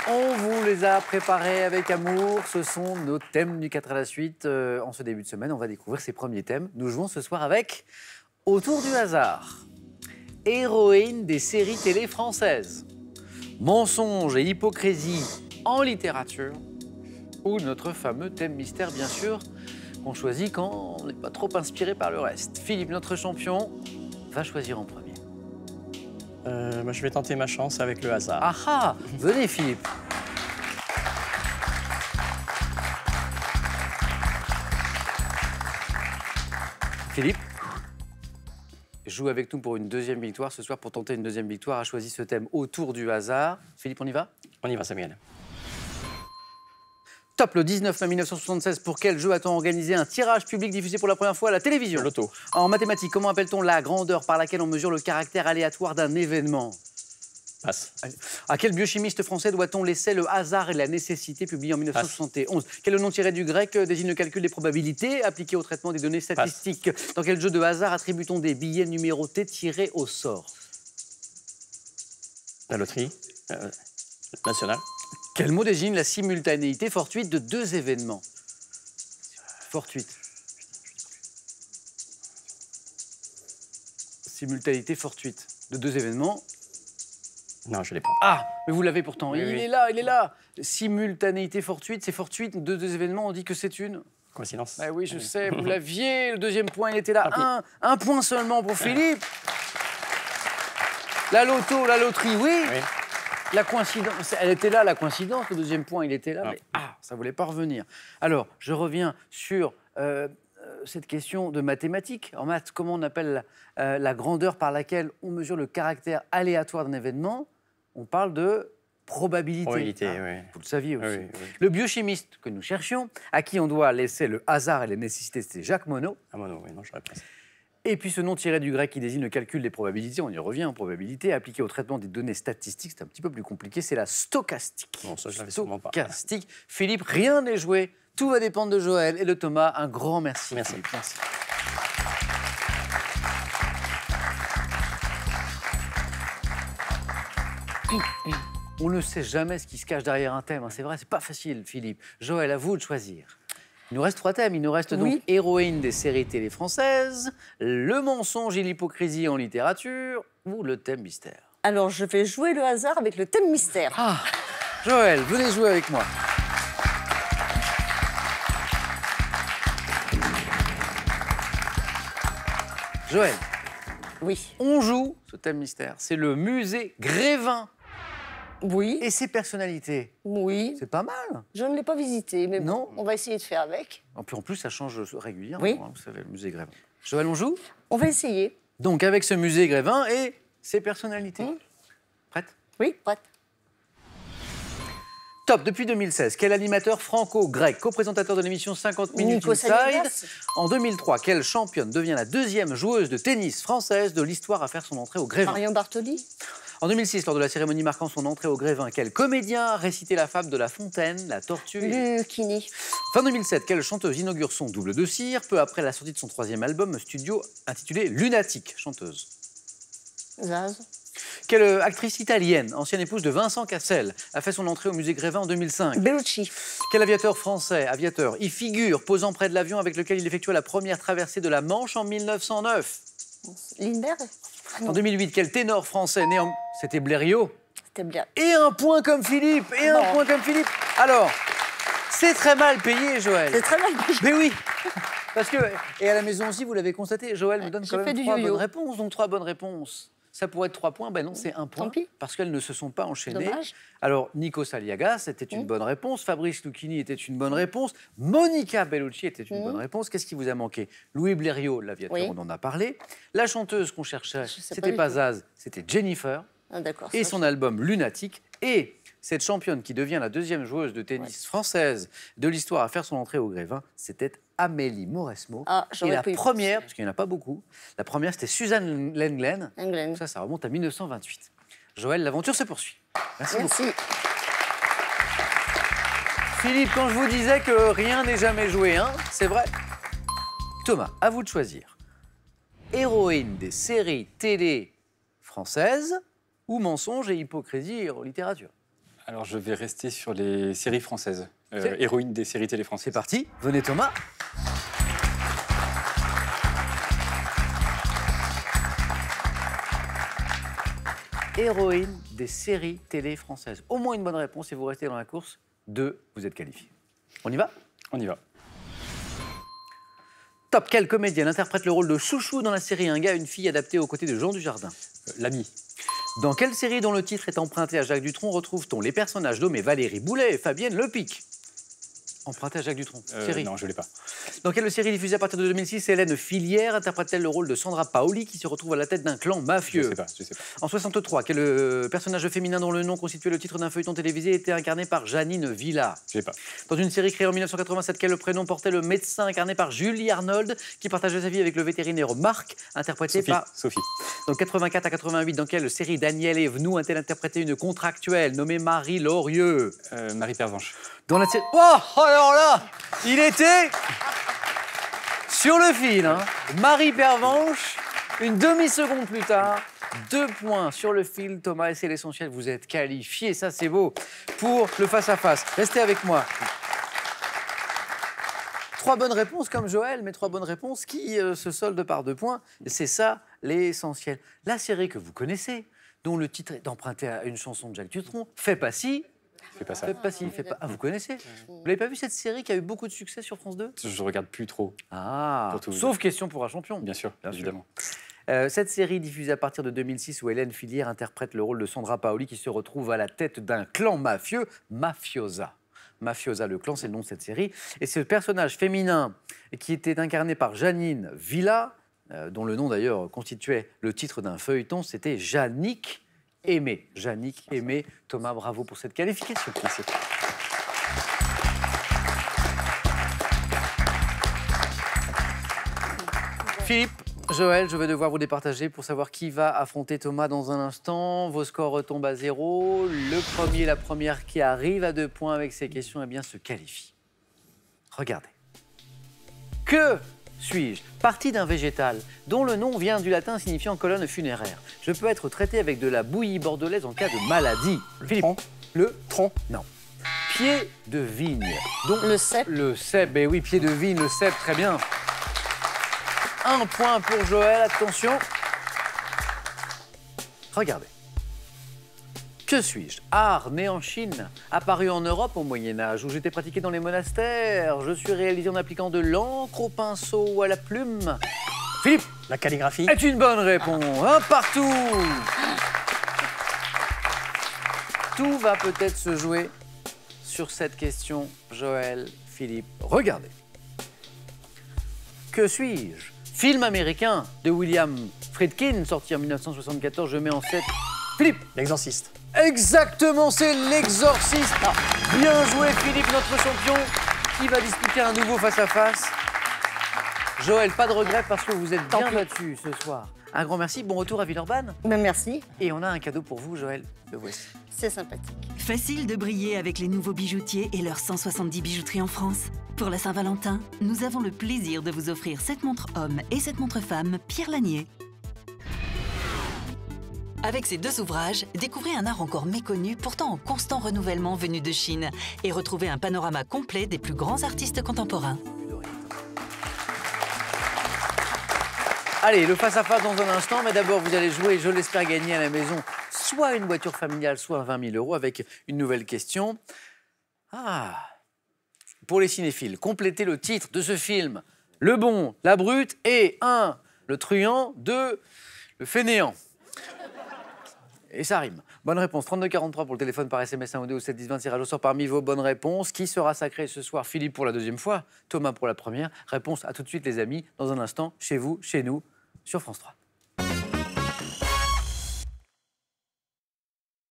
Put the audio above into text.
On vous les a préparés avec amour. Ce sont nos thèmes du 4 à la suite. En ce début de semaine, on va découvrir ces premiers thèmes. Nous jouons ce soir avec Autour du hasard. Héroïne des séries télé françaises. Mensonge et hypocrisie en littérature. Ou notre fameux thème mystère, bien sûr, qu'on choisit quand on n'est pas trop inspiré par le reste. Philippe, notre champion, va choisir en premier. Je vais tenter ma chance avec le hasard. Ah ah, venez Philippe. Philippe joue avec nous pour une deuxième victoire. Ce soir, pour tenter une deuxième victoire, a choisi ce thème autour du hasard. Philippe, on y va? On y va, Samuel. Top, le 19 mai 1976, pour quel jeu a-t-on organisé un tirage public diffusé pour la première fois à la télévision? Loto. En mathématiques, comment appelle-t-on la grandeur par laquelle on mesure le caractère aléatoire d'un événement? Passe. À quel biochimiste français doit-on laisser le hasard et la nécessité, publié en 1971? Quel est le nom tiré du grec désigne le calcul des probabilités appliqué au traitement des données statistiques? Dans quel jeu de hasard attribue-t-on des billets numérotés tirés au sort? La loterie. Nationale. Quel mot désigne la simultanéité fortuite de deux événements? Fortuite. Simultanéité fortuite de deux événements. Non, je ne l'ai pas. Ah, mais vous l'avez pourtant. Oui, il oui. est là, il est là. Simultanéité fortuite, c'est fortuite de deux événements, on dit que c'est une... Coïncidence. Ah oui, je sais, vous l'aviez. Le deuxième point, il était là. Un point seulement pour Philippe. La loto, la loterie, oui. Oui. La coïncidence, elle était là, la coïncidence. Le deuxième point, il était là. Ah. Mais ça ne voulait pas revenir. Alors, je reviens sur cette question de mathématiques. En maths, comment on appelle la grandeur par laquelle on mesure le caractère aléatoire d'un événement? On parle de probabilité. Probabilité, oui. Vous le saviez aussi. Oui, oui. Le biochimiste que nous cherchions, à qui on doit laisser le hasard et les nécessités, c'était Jacques Monod. Ah, non, oui, non, j'aurais pas. Et puis ce nom tiré du grec qui désigne le calcul des probabilités, on y revient en probabilité, appliqué au traitement des données statistiques, c'est un petit peu plus compliqué, c'est la stochastique. Bon, ça, je l'avais sûrement pas. Stochastique. Philippe, rien n'est joué, tout va dépendre de Joël et de Thomas. Un grand merci. Merci. Philippe. Merci. On ne sait jamais ce qui se cache derrière un thème, hein. C'est vrai, c'est pas facile, Philippe. Joël, à vous de choisir. Il nous reste 3 thèmes. Il nous reste donc héroïne des séries télé françaises, le mensonge et l'hypocrisie en littérature ou le thème mystère. Alors, je vais jouer le hasard avec le thème mystère. Ah, Joël, venez jouer avec moi. Joël, Oui. on joue ce thème mystère. C'est le musée Grévin Oui. et ses personnalités. Oui. C'est pas mal. Je ne l'ai pas visité, mais Non. bon, on va essayer de faire avec. En plus, ça change régulièrement, Oui. hein, vous savez, le musée Grévin. Joël, on joue? On va essayer. Donc, avec ce musée Grévin et ses personnalités. Prête? Oui, prête. Top, depuis 2016, quel animateur franco-grec, co-présentateur de l'émission 50 minutes Nico Inside? Saliagas. En 2003, quelle championne devient la deuxième joueuse de tennis française de l'histoire à faire son entrée au Grévin? Marion Bartoli. En 2006, lors de la cérémonie marquant son entrée au Grévin, quel comédien récitait la fable de La Fontaine, la tortue? Lucchini. Fin 2007, quelle chanteuse inaugure son double de cire, peu après la sortie de son 3e album studio intitulé Lunatique, chanteuse? Zaz. Quelle actrice italienne, ancienne épouse de Vincent Cassel, a fait son entrée au musée Grévin en 2005? Bellucci. Quel aviateur français, y figure, posant près de l'avion avec lequel il effectua la première traversée de la Manche en 1909? Lindbergh. En 2008, quel ténor français né en... C'était Blériot. C'était bien. Et un point comme Philippe, et un point comme Philippe. Alors, c'est très mal payé, Joël. C'est très mal payé. Mais oui. Parce que, et à la maison aussi, vous l'avez constaté, Joël me donne J'ai quand fait même du 3 yo-yo. bonnes réponses. Donc 3 bonnes réponses. Ça pourrait être 3 points, ben non, c'est 1 point. Tant pis. Parce qu'elles ne se sont pas enchaînées. Dommage. Alors, Nico Saliagas, c'était une bonne réponse. Fabrice Lucchini était une bonne réponse. Monica Bellucci était une bonne réponse. Qu'est-ce qui vous a manqué? Louis Blériot, l'aviateur, Oui. on en a parlé. La chanteuse qu'on cherchait, Je sais c'était pas pas du Zaz, c'était Jennifer. Ah, d'accord. Et ça, son album Lunatique. Et cette championne qui devient la deuxième joueuse de tennis française de l'histoire à faire son entrée au Grévin, c'était Amélie Mauresmo. Ah, et j'aurais la pu y première, penser. parce qu'il n'y en a pas beaucoup, la première c'était Suzanne Lenglen. Englen. Ça remonte à 1928. Joël, l'aventure se poursuit. Merci beaucoup. Merci. Philippe, quand je vous disais que rien n'est jamais joué, hein, c'est vrai. Thomas, à vous de choisir. Héroïne des séries télé françaises ou mensonge et hypocrisie en littérature? Alors, je vais rester sur les séries françaises. C'est- Héroïnes des séries télé C'est françaises. parti, venez Thomas. Héroïne des séries télé françaises. Au moins une bonne réponse et vous restez dans la course. 2, vous êtes qualifié. On y va? On y va. Top, quelle comédienne interprète le rôle de Chouchou dans la série Un gars, une fille adaptée aux côtés de Jean Dujardin? L'ami. Dans quelle série dont le titre est emprunté à Jacques Dutronc retrouve-t-on les personnages nommés Valérie Boulet et Fabienne Lepic? Emprunté à Jacques Dutronc. Série. Non, je ne l'ai pas. Dans quelle série diffusée à partir de 2006, Hélène Filière interprète-t-elle le rôle de Sandra Paoli qui se retrouve à la tête d'un clan mafieux? Je sais pas. En 63, quel personnage féminin dont le nom constituait le titre d'un feuilleton télévisé était incarné par Janine Villa? Je l'ai pas. Dans une série créée en 1987, quel prénom portait le médecin incarné par Julie Arnold qui partageait sa vie avec le vétérinaire Marc, interprété par... Sophie. Donc 84 à 88, dans quelle série Daniel Evenou a-t-elle interprété une contractuelle nommée Marie Lorieux? Marie Pervenche. Dans la série... Oh, alors là, il était sur le fil. Hein. Marie Pervenche, une demi-seconde plus tard, 2 points sur le fil. Thomas, et c'est l'essentiel, vous êtes qualifié, ça c'est beau, pour le face-à-face. Restez avec moi. 3 bonnes réponses comme Joël, mais 3 bonnes réponses qui se soldent par 2 points. C'est ça l'essentiel. La série que vous connaissez, dont le titre est emprunté à une chanson de Jacques Dutronc, Fais pas ci, Fais pas ça. fais pas ci, fais pas... Ah, vous connaissez? Vous l'avez pas vu cette série qui a eu beaucoup de succès sur France 2? Je regarde plus trop, Ah, Pour tout vous sauf dire. question pour un champion. bien sûr, Bien sûr. évidemment. Cette série diffusée à partir de 2006 où Hélène Filière interprète le rôle de Sandra Paoli qui se retrouve à la tête d'un clan mafieux, Mafiosa. Mafiosa, le clan, c'est le nom de cette série. Et ce personnage féminin qui était incarné par Janine Villa, dont le nom d'ailleurs constituait le titre d'un feuilleton, c'était Jannick Aimé. Jannick Aimé. Thomas, bravo pour cette qualification. Merci. Philippe, Joël, je vais devoir vous départager pour savoir qui va affronter Thomas dans un instant. Vos scores retombent à 0. Le premier, la première qui arrive à 2 points avec ces questions, eh bien, se qualifie. Regardez. Que suis-je? Partie d'un végétal dont le nom vient du latin signifiant colonne funéraire. Je peux être traité avec de la bouillie bordelaise en cas de maladie. Philippe, tronc. le tronc, non. Pied de vigne. Donc, Le cep. le cèpe, ben oui, pied de vigne, le cèpe, très bien. 1 point pour Joël, attention. Regardez. Que suis-je? Art né en Chine, apparu en Europe au Moyen-Âge, où j'étais pratiqué dans les monastères. Je suis réalisé en appliquant de l'encre au pinceau ou à la plume. Philippe La calligraphie. est une bonne réponse. 1 partout. Tout va peut-être se jouer sur cette question, Joël, Philippe. Regardez. Que suis-je? Film américain de William Friedkin, sorti en 1974. Je mets en 7. Philippe. L'exorciste. Exactement, c'est l'exorciste. Ah, bien joué, Philippe, notre champion, qui va disputer un nouveau face-à-face. Joël, pas de regret parce que vous êtes Tant bien pis. battu ce soir. Un grand merci, bon retour à Villeurbanne. Ben, merci, Et on a un cadeau pour vous, Joël. Le voici. c'est sympathique. Facile de briller avec les nouveaux bijoutiers et leurs 170 bijouteries en France. Pour la Saint-Valentin, nous avons le plaisir de vous offrir cette montre homme et cette montre femme Pierre Lanier. Avec ces 2 ouvrages, découvrez un art encore méconnu, pourtant en constant renouvellement venu de Chine, et retrouvez un panorama complet des plus grands artistes contemporains. Allez, le face-à-face dans un instant, mais d'abord, vous allez jouer, je l'espère, gagner à la maison soit une voiture familiale, soit 20 000 € avec une nouvelle question. Ah, pour les cinéphiles, complétez le titre de ce film. Le bon, la brute et 1, le truand, 2, le fainéant. Et ça rime. Bonne réponse, 3243 pour le téléphone par SMS 1 ou 2 ou 7 10 20, tirage au sort parmi vos bonnes réponses. Qui sera sacré ce soir? Philippe pour la 2e fois, Thomas pour la première. Réponse à tout de suite les amis, dans un instant, chez vous, chez nous, sur France 3.